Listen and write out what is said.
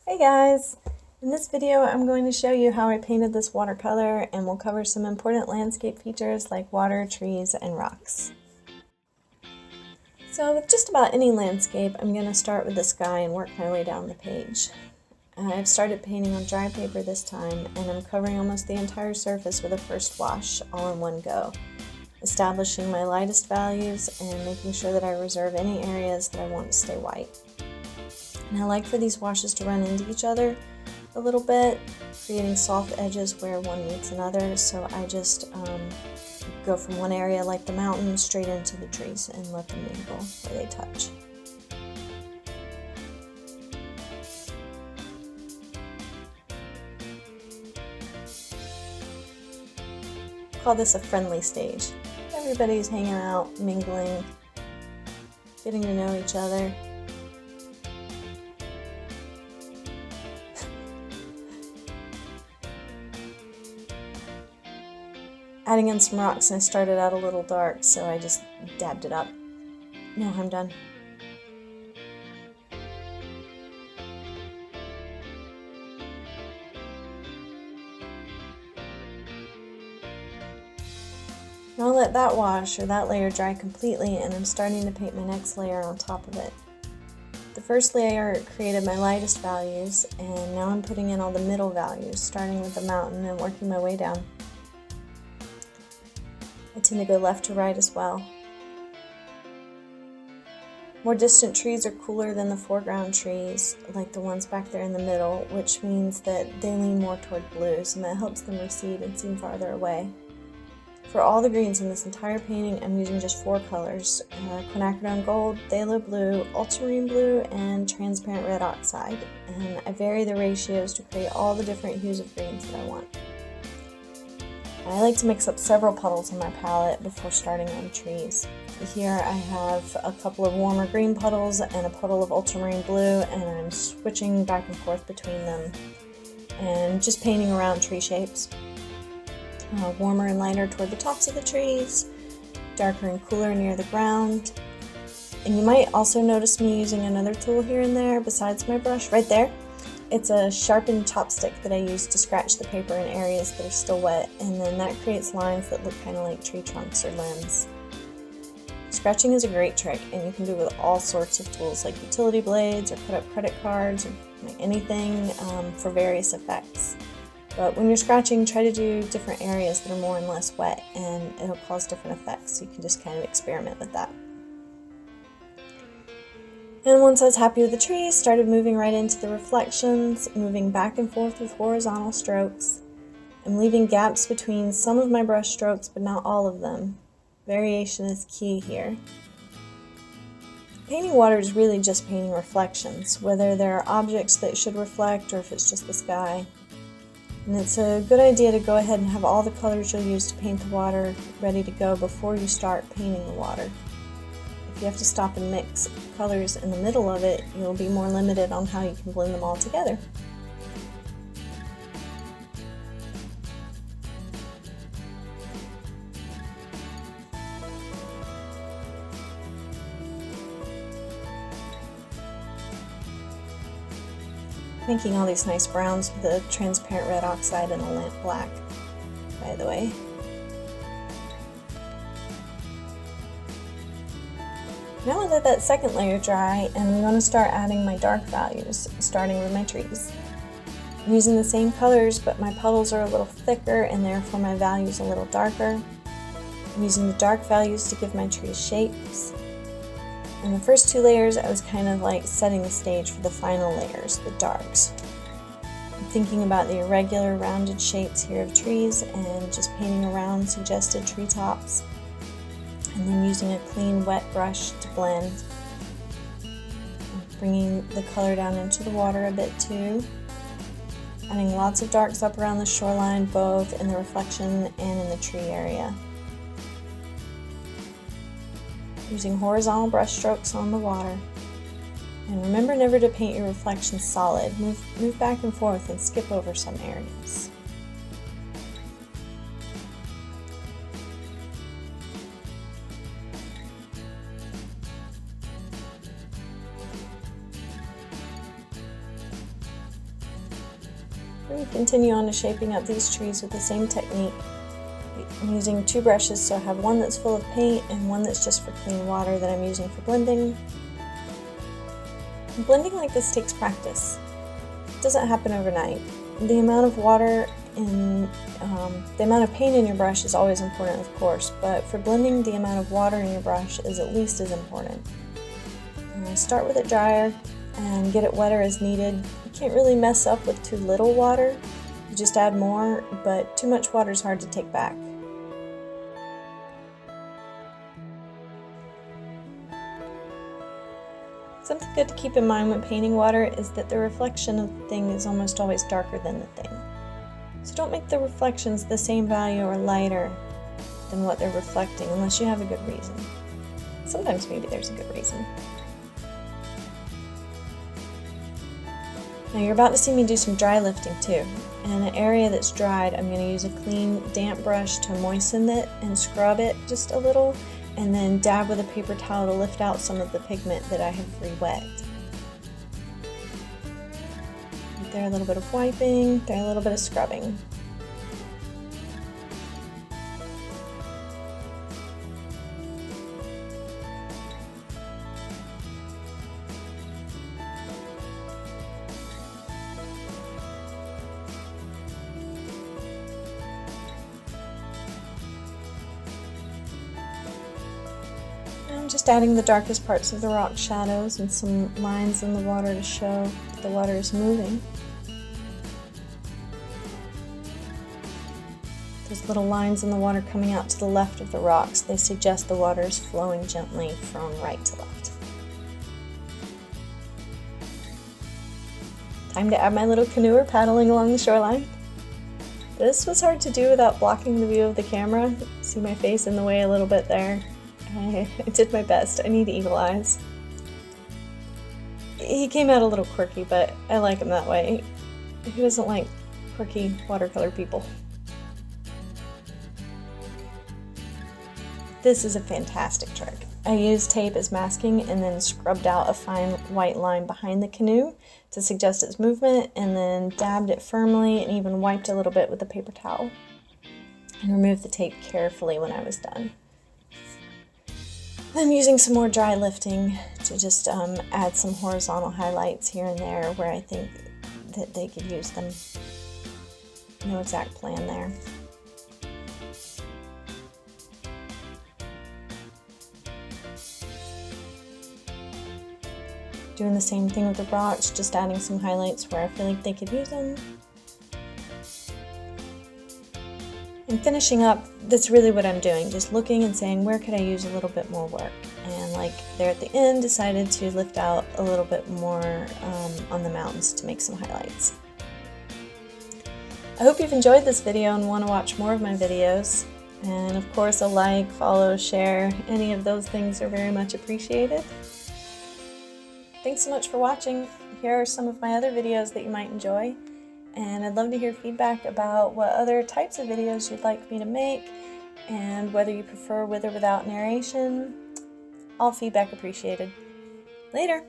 Hey guys! In this video I'm going to show you how I painted this watercolor, and we'll cover some important landscape features like water, trees, and rocks. So with just about any landscape, I'm going to start with the sky and work my way down the page. I've started painting on dry paper this time, and I'm covering almost the entire surface with a first wash all in one go, establishing my lightest values and making sure that I reserve any areas that I want to stay white. And I like for these washes to run into each other a little bit, creating soft edges where one meets another, so I just go from one area like the mountain straight into the trees and let them mingle where they touch. Call this a friendly stage. Everybody's hanging out, mingling, getting to know each other. Adding in some rocks, and I started out a little dark, so I just dabbed it up. Now I'm done. Now I'll let that wash or that layer dry completely, and I'm starting to paint my next layer on top of it. The first layer created my lightest values, and now I'm putting in all the middle values, starting with the mountain and working my way down. I tend to go left to right as well. More distant trees are cooler than the foreground trees, like the ones back there in the middle, which means that they lean more toward blues, and that helps them recede and seem farther away. For all the greens in this entire painting, I'm using just 4 colors: quinacridone gold, phthalo blue, ultramarine blue, and transparent red oxide, and I vary the ratios to create all the different hues of greens that I want. I like to mix up several puddles in my palette before starting on trees. Here I have a couple of warmer green puddles and a puddle of ultramarine blue, and I'm switching back and forth between them and just painting around tree shapes. Warmer and lighter toward the tops of the trees, darker and cooler near the ground. And you might also notice me using another tool here and there besides my brush right there. It's a sharpened chopstick that I use to scratch the paper in areas that are still wet, and then that creates lines that look kind of like tree trunks or limbs. Scratching is a great trick, and you can do it with all sorts of tools like utility blades or put up credit cards or anything for various effects. But when you're scratching, try to do different areas that are more and less wet, and it'll cause different effects, so you can just kind of experiment with that. And once I was happy with the trees, started moving right into the reflections, moving back and forth with horizontal strokes. I'm leaving gaps between some of my brush strokes, but not all of them. Variation is key here. Painting water is really just painting reflections, whether there are objects that should reflect or if it's just the sky. And it's a good idea to go ahead and have all the colors you'll use to paint the water ready to go before you start painting the water. If you have to stop and mix colors in the middle of it, you'll be more limited on how you can blend them all together. Making all these nice browns with the transparent red oxide and the lamp black, by the way. Now I let that second layer dry, and I'm going to start adding my dark values, starting with my trees. I'm using the same colors, but my puddles are a little thicker and therefore my values a little darker. I'm using the dark values to give my trees shapes. In the first 2 layers, I was kind of like setting the stage for the final layers, the darks. I'm thinking about the irregular rounded shapes here of trees and just painting around suggested treetops. And then using a clean wet brush to blend. Bringing the color down into the water a bit too. Adding lots of darks up around the shoreline, both in the reflection and in the tree area. Using horizontal brush strokes on the water. And remember never to paint your reflections solid. Move back and forth and skip over some areas. And continue on to shaping up these trees with the same technique. I'm using 2 brushes, so I have one that's full of paint and one that's just for clean water that I'm using for blending. And blending like this takes practice. It doesn't happen overnight. The amount of water in the amount of paint in your brush is always important, of course, but for blending, the amount of water in your brush is at least as important. Start with it drier and get it wetter as needed. You can't really mess up with too little water. You just add more, but too much water is hard to take back. Something good to keep in mind when painting water is that the reflection of the thing is almost always darker than the thing. So don't make the reflections the same value or lighter than what they're reflecting unless you have a good reason. Sometimes maybe there's a good reason. Now you're about to see me do some dry lifting too. In an area that's dried, I'm going to use a clean, damp brush to moisten it and scrub it just a little, and then dab with a paper towel to lift out some of the pigment that I have re-wet. There, a little bit of wiping, there, a little bit of scrubbing. I'm just adding the darkest parts of the rock shadows and some lines in the water to show that the water is moving. Those little lines in the water coming out to the left of the rocks, they suggest the water is flowing gently from right to left. Time to add my little canoe paddling along the shoreline. This was hard to do without blocking the view of the camera. See my face in the way a little bit there. I did my best. I need eagle eyes. He came out a little quirky, but I like him that way. Who doesn't like quirky watercolor people? This is a fantastic trick. I used tape as masking and then scrubbed out a fine white line behind the canoe to suggest its movement, and then dabbed it firmly and even wiped a little bit with a paper towel. And removed the tape carefully when I was done. I'm using some more dry lifting to just add some horizontal highlights here and there where I think that they could use them. No exact plan there. Doing the same thing with the rocks, just adding some highlights where I feel like they could use them. And finishing up, that's really what I'm doing, just looking and saying, where could I use a little bit more work? And like there at the end, decided to lift out a little bit more on the mountains to make some highlights. I hope you've enjoyed this video and want to watch more of my videos. And of course, a like, follow, share, any of those things are very much appreciated. Thanks so much for watching. Here are some of my other videos that you might enjoy. And I'd love to hear feedback about what other types of videos you'd like me to make, and whether you prefer with or without narration. All feedback appreciated. Later!